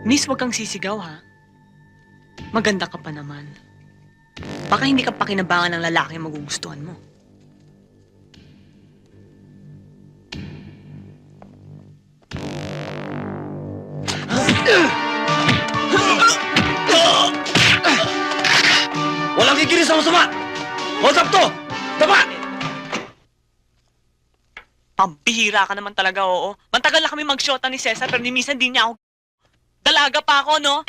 Miss, wag kang sisigaw, ha? Maganda ka pa naman. Baka hindi ka pakinabangan ng lalaki ang magugustuhan mo. Walang kikinis sa masama! Hold up to! Tama! Pambihira ka naman talaga, oo. Mantagal na kami mag-shota ni Cesar pero ni minsan di niya ako... Dalaga pa ako, no?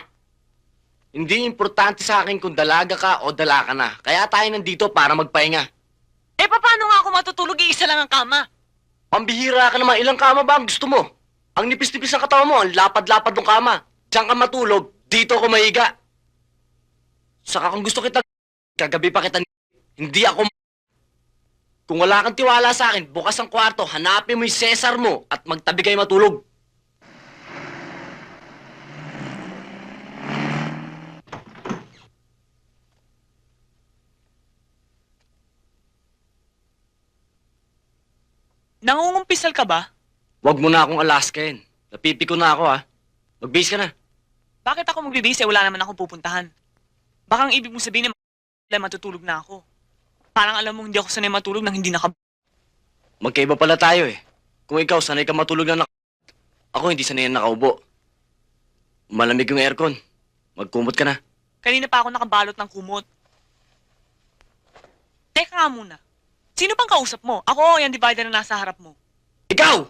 Hindi importante sa akin kung dalaga ka o dala ka na. Kaya tayo nandito para magpahinga. Eh, paano nga ako matutulog? Iisa lang ang kama. Pambihira ka naman. Ilang kama ba ang gusto mo? Ang nipis-nipis ng katawan mo, ang lapad-lapad ng kama. Diyan ka matulog, dito ako mahiga. Saka kung gusto kita, kagabi pa kita hindi ako Kung wala kang tiwala sa akin, bukas ang kwarto, hanapin mo yung Cesar mo at magtabi kayo matulog. Nangungumpisal ka ba? Huwag mo na akong alaskain. Napipiko na ako, ha. Mag-base ka na. Bakit ako magbibisi? Wala naman akong pupuntahan. Baka ang ibig mong sabihin na matutulog na ako. Parang alam mo hindi ako sanay matulog nang hindi Magkaiba pala tayo, eh. Kung ikaw sanay ka matulog na ako hindi sanay na nakaubo. Malamig yung aircon. Magkumot ka na. Kanina pa ako nakabalot ng kumot. Teka nga muna. Sino bang kausap mo? Ako o yung divider na nasa harap mo? Ikaw!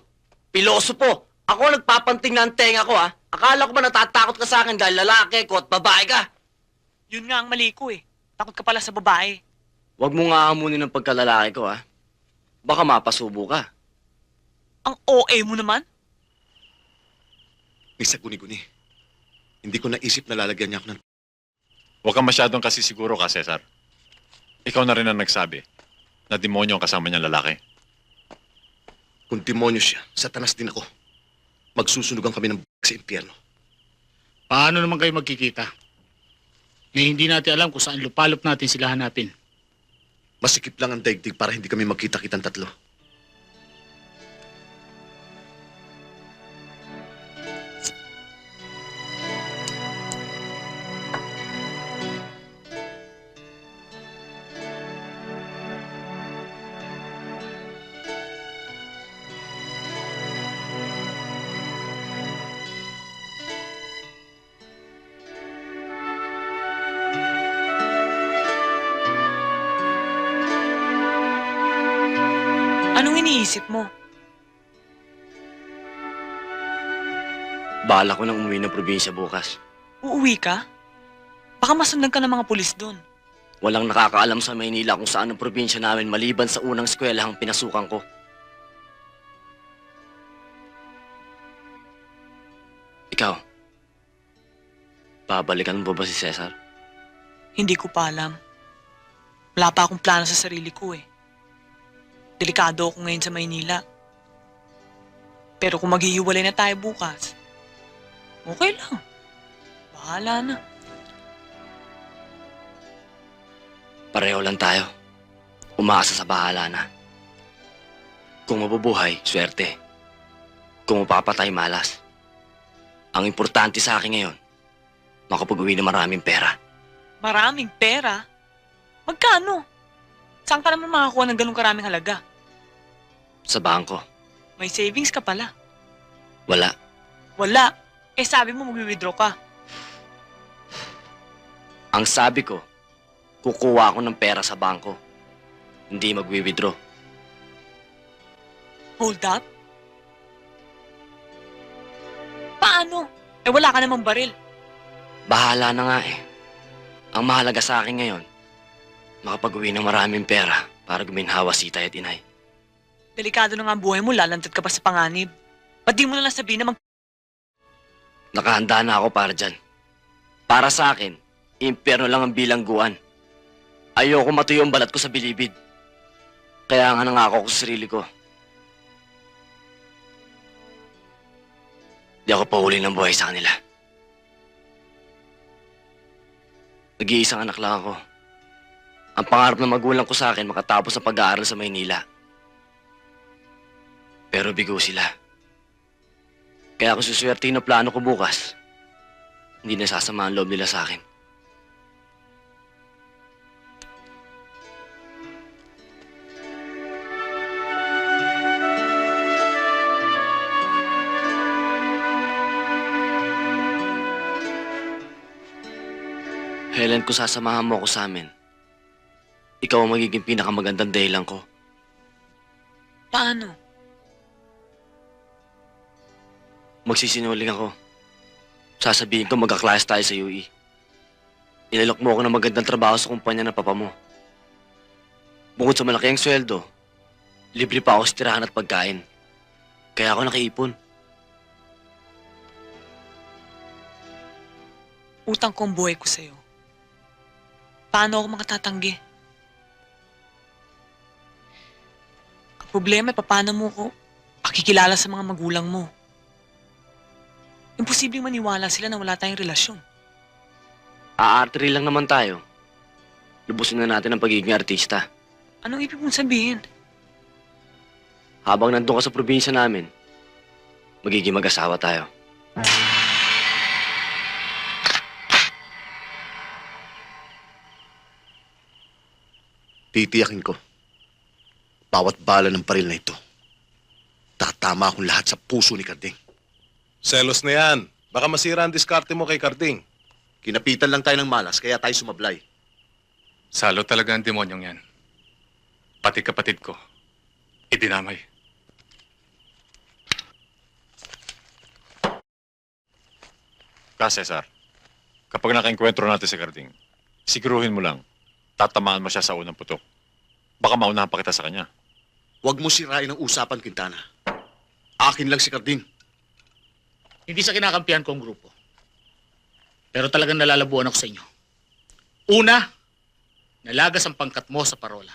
Pilosopo! Ako ang nagpapanting na ang tenga ko, ha? Akala ko ba natatakot ka sa akin dahil lalaki ko at babae ka? Yun nga ang mali ko, eh. Takot ka pala sa babae. Huwag mo nga amunin ang pagkalalaki ko, ha? Baka mapasubo ka. Ang OA mo naman? Misa guni-guni. Hindi ko naisip na lalagyan niya ako ng... Huwag kang masyadong kasi siguro ka, Cesar. Ikaw na rin ang nagsabi na demonyo ang kasama niyang lalaki. Kung demonyo siya, satanas din ako. Magsusunugan kami ng sa impyerno. Paano naman kayo magkikita? Na hindi natin alam kung saan lupalop natin sila hanapin. Masikip lang ang daigdig para hindi kami magkita-kitang tatlo. Anong iniisip mo? Bahala ko nang umuwi ng probinsya bukas. Uuwi ka? Baka masundan ka ng mga pulis doon. Walang nakakaalam sa Maynila kung saan ang probinsya namin maliban sa unang eskwelahang pinasukan ko. Ikaw, babalikan mo ba si Cesar? Hindi ko pa alam. Wala pa akong plano sa sarili ko, eh. Delikado ako ngayon sa Maynila. Pero kung maghihiwalay na tayo bukas, okay lang. Bahala na. Pareho lang tayo. Umaasa sa bahala na. Kung mabubuhay, swerte. Kung mapapatay, malas. Ang importante sa akin ngayon, makapag-uwi na maraming pera. Maraming pera? Magkano? Saan ka naman makakuha ng ganung karaming halaga? Sa bangko, May savings ka pala. wala. Wala. Eh sabi mo mag-withdraw ka. Ang sabi ko, kukuha ako ng pera sa bangko. Hindi magwi-withdraw. Hold up? Paano? Eh wala ka namang baril. Bahala na nga eh. Ang mahalaga sa akin ngayon, makapag-uwi ng maraming pera para guminhawa si Tay at Inay. Delikado na nga ang buhay mo, lalantad ka pa sa panganib. Ba't di mo na lang sabihin na Nakahanda na ako para dyan. Para sa akin, impyerno lang ang bilangguan. Ayoko matuyo ang balat ko sa bilibid. Kaya nga nangako ko sa sarili ko. Di ako pahuli ng buhay sa kanila. Nag-iisang anak lang ako. Ang pangarap ng magulang ko sa akin makatapos ang pag-aaral sa Maynila. Pero bigo sila. Kaya kung suswertein ang plano ko bukas, hindi nasasama ang loob nila sa akin. Helen, kung sasamahan mo ako sa amin, ikaw ang magiging pinakamagandang dahilan ko. Paano? Magsisinungaling ako. Sasabihin ko magka-class tayo sa UE. Ilalok mo ako ng magandang trabaho sa kumpanya ng papa mo. Bukod sa malaki ang sweldo, libre pa ako sa tirahan at pagkain. Kaya ako nakiipon. Utang ko ang buhay ko sa'yo. Paano ako makatatanggi? Ang problema, paano mo ko pakikilala sa mga magulang mo? Imposibleng maniwala sila na wala tayong relasyon. Aartiri lang naman tayo. Lubusin na natin ang pagiging artista. Anong ibig mong sabihin? Habang nandun ka sa probinsya namin, magiging mag-asawa tayo. Titiyakin ko. Bawat bala ng baril na ito. Tatama akong lahat sa puso ni Carding. Selos na yan. Baka masira ang diskarte mo kay Carding. Kinapitan lang tayo ng malas, kaya tayo sumablay. Salo talaga ang demonyong yan. Pati kapatid ko, idinamay. Cesar, kapag nakaengkwentro natin si Carding, siguruhin mo lang, tatamaan mo siya sa unang putok. Baka maunahan pa kita sa kanya. Huwag mo sirain ang usapan, Quintana. Akin lang si Carding. Hindi sa kinakampihan ko ang grupo. Pero talagang nalalabuan ako sa inyo. Una, nalagas ang pangkat mo sa parola.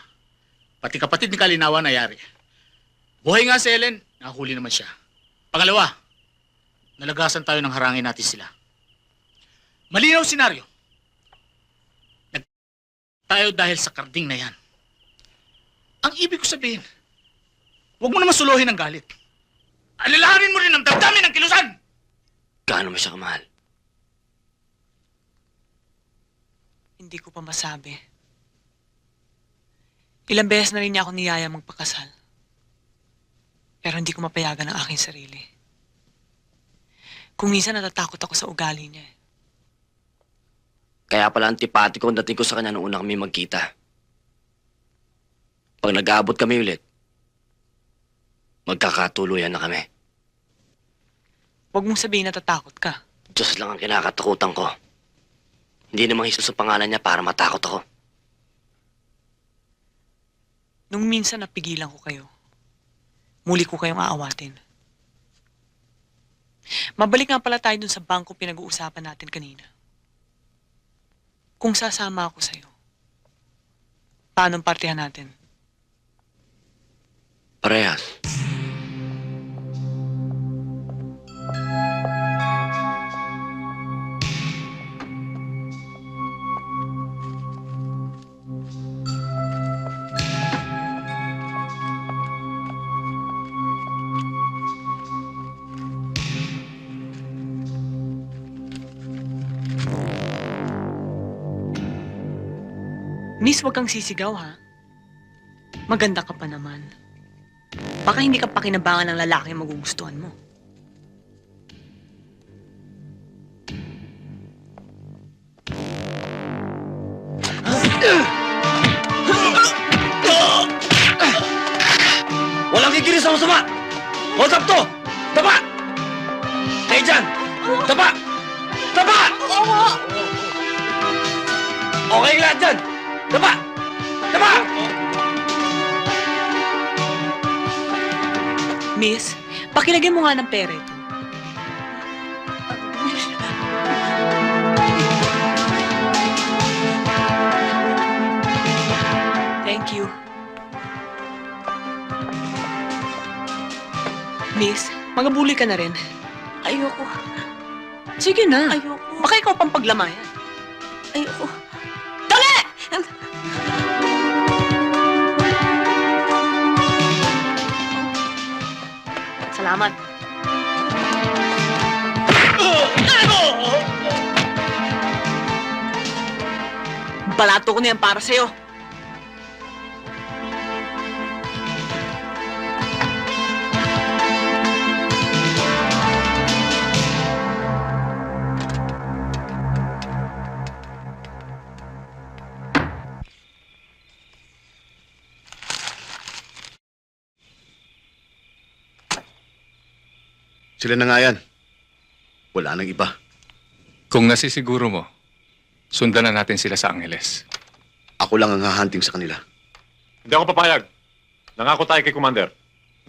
Pati kapatid ni Kalinawa nayari. Buhay nga si Helen, nahuli naman siya. Pangalawa, nalagasan tayo ng harangin natin sila. Malinaw senaryo. Tayo dahil sa Carding na yan. Ang ibig ko sabihin, huwag mo naman suluhin ang galit. Alalahanin mo rin ang damdamin ng kilusan! Gaano mo siya kamahal? Hindi ko pa masabi. Ilang beses na rin niya ako niyaya magpakasal. Pero hindi ko mapayagan ang aking sarili. Kung minsan natatakot ako sa ugali niya. Kaya pala antipatiko ang dating ko sa kanya noong una kami magkita. Pag nag-aabot kami ulit, magkakatuluyan na kami. Huwag mong sabihin natatakot ka. Diyos lang ang kinakatakutan ko. Hindi namang Jesus ang pangalan niya para matakot ako. Nung minsan napigilan ko kayo, muli ko kayong aawatin. Mabalik nga pala tayo dun sa bangko pinag-uusapan natin kanina. Kung sasama ako sa'yo, paano ang partihan natin? Parehas. Miss, wag kang sisigaw, ha? Maganda ka pa naman. Baka hindi ka pakinabangan ng lalaki ang magugustuhan mo. Walang kikinis sa masama! Hold up to! Taba! Kayo dyan! Taba! Taba! Okay ang lahat dyan! Taba! Taba! Miss, pakilagyan mo nga ng pera ito. Thank you. Miss, magabuli ka na rin. Ayoko. Sige na. Ayoko. Baka ikaw pang paglamayan. Ayoko. Dali! Salamat. balato ko na yan para sa'yo. Sila na nga yan. Wala nang iba. Kung nasisiguro mo, sundan na natin sila sa Angeles. Ako lang ang hahunting sa kanila. Hindi ako papayag. Nangako tayo kay Commander.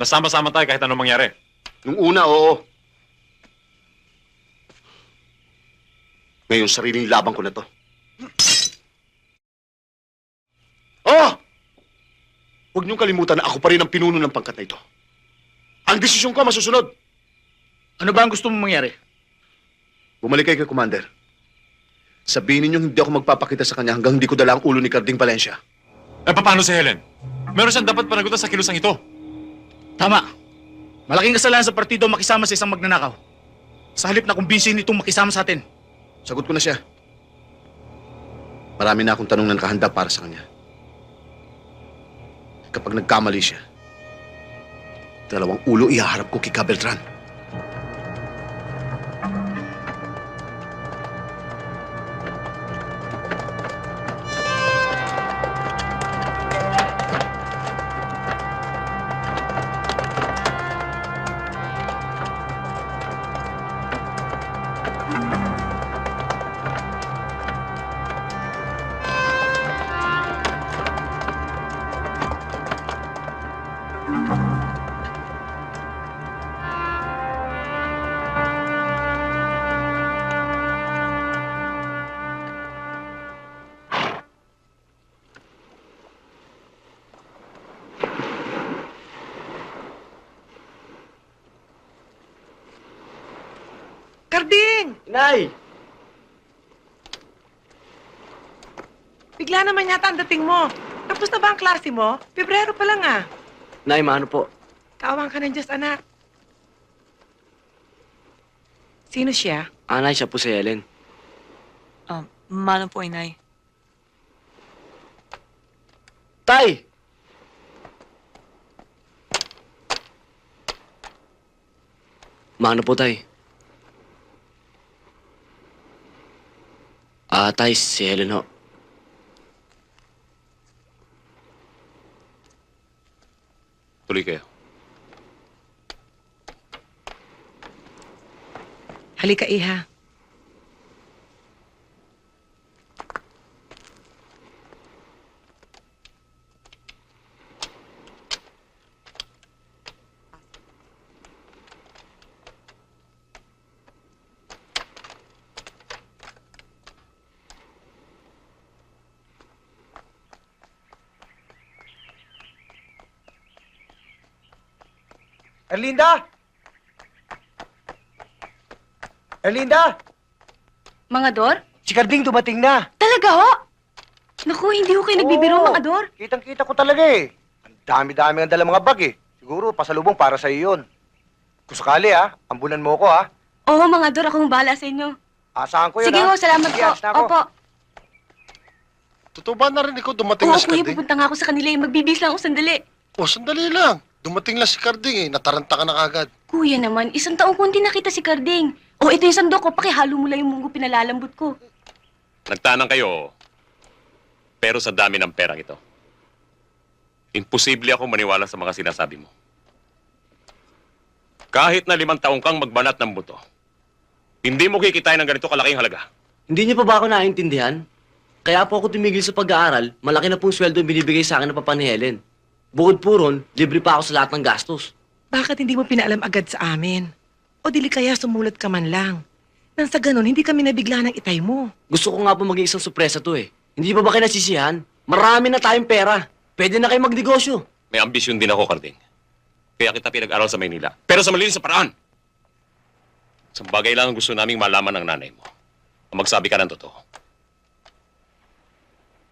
Nasama-sama tayo kahit anong mangyari. Nung una, oo. Ngayon, sariling laban ko na to. Oh! Huwag niyong kalimutan na ako pa rin ang pinuno ng pangkat na ito. Ang desisyon ko masusunod. Ano ba ang gusto mong mangyari? Bumalik kayo kay Commander. Sabihin ninyong hindi ako magpapakita sa kanya hanggang hindi ko dala ang ulo ni Carding Valencia. Eh, paano si Helen? Meron siyang dapat panagutan sa kilusang ito. Tama. Malaking kasalanan sa partido makisama sa isang magnanakaw. Sa halip na kumbinsihin itong makisama sa atin. Sagot ko na siya. Marami na akong tanong na nakahanda para sa kanya. Kapag nagkamali siya, 2 ulo ihaharap ko kay Cabeltran. Carding! Inay! Bigla naman yata ang dating mo. Tapos na ba ang klase mo? Pebrero pa lang ah. Nay, maano po? Kaawang ka ng Diyos, anak. Sino siya? Anay, siya po si Helen. Mano po, inay. Tay! Maano po, tay? Tay, si Helen ho. Tuloy kayo. Halika, Iha. Erlinda! Erlinda! Mga Dor? Si Carding dumating na. Talaga ho? Naku, hindi ko kayo nagbibiro, Oo, mga Dor. Kitang-kita ko talaga eh. Ang dami-dami ang dala mga bag eh. Siguro pasalubong para sa iyo yun. Kung sakali ambulan mo ko Oo, mga Dor, akong bahala sa inyo. Asahan ko yun Sige ho, salamat Sige, po. alis na ako. Opo. Totoo ba narinig ko dumating Oo, na si kuya, Carding? pupunta nga ako sa kanila. Magbibis lang ako sandali. Oh, sandali lang. Dumating lang si Carding eh. Nataranta ka na kagad. Kuya naman, 1 taong ko hindi nakita si Carding. Oh, ito yung sandok ko. Pakihalo mo lang yung munggo pinalalambot ko. Nagtanang kayo, pero sa dami ng perang ito, imposible ako maniwala sa mga sinasabi mo. Kahit na 5 taong kang magbanat ng buto, hindi mo kikitain ng ganito kalaking halaga. Hindi niyo pa ba ako naiintindihan? Kaya po ako tumigil sa pag-aaral, malaki na pong sweldo yung binibigay sa akin ng papa ni Helen. Bukod po ron, libre pa ako sa lahat ng gastos. Bakit hindi mo pinaalam agad sa amin? O dili kaya sumulat ka man lang? Nang sa ganun, hindi kami nabigla ng itay mo. Gusto ko nga po maging isang sorpresa to eh. Hindi pa ba kayo nasisiyahan? Marami na tayong pera. Pwede na kayo magnegosyo. May ambisyon din ako, Carding. Kaya kita pinag-aral sa Maynila. Pero sa malinis na paraan. Sa bagay lang ang gusto naming malaman ng nanay mo. Ang magsabi ka ng totoo.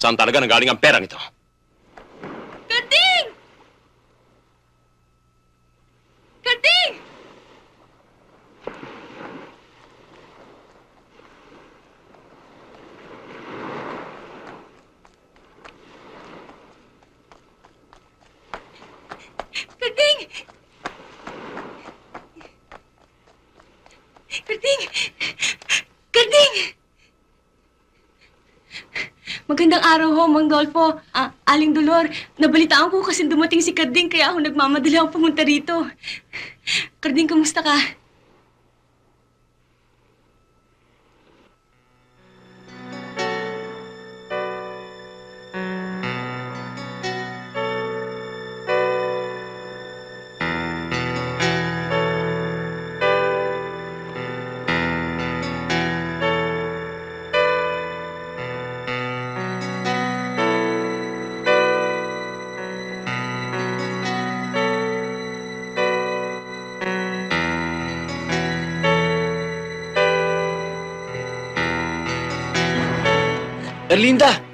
Saan talaga nanggaling ang perang ito? Carding! Carding! Karding! Karding! Magandang araw ho, Mang Dolfo. Aling Dolor, nabalitaan ko kasi dumating si Karding kaya ako nagmamadali ako pumunta rito. Karding, kamusta ka? Erlinda!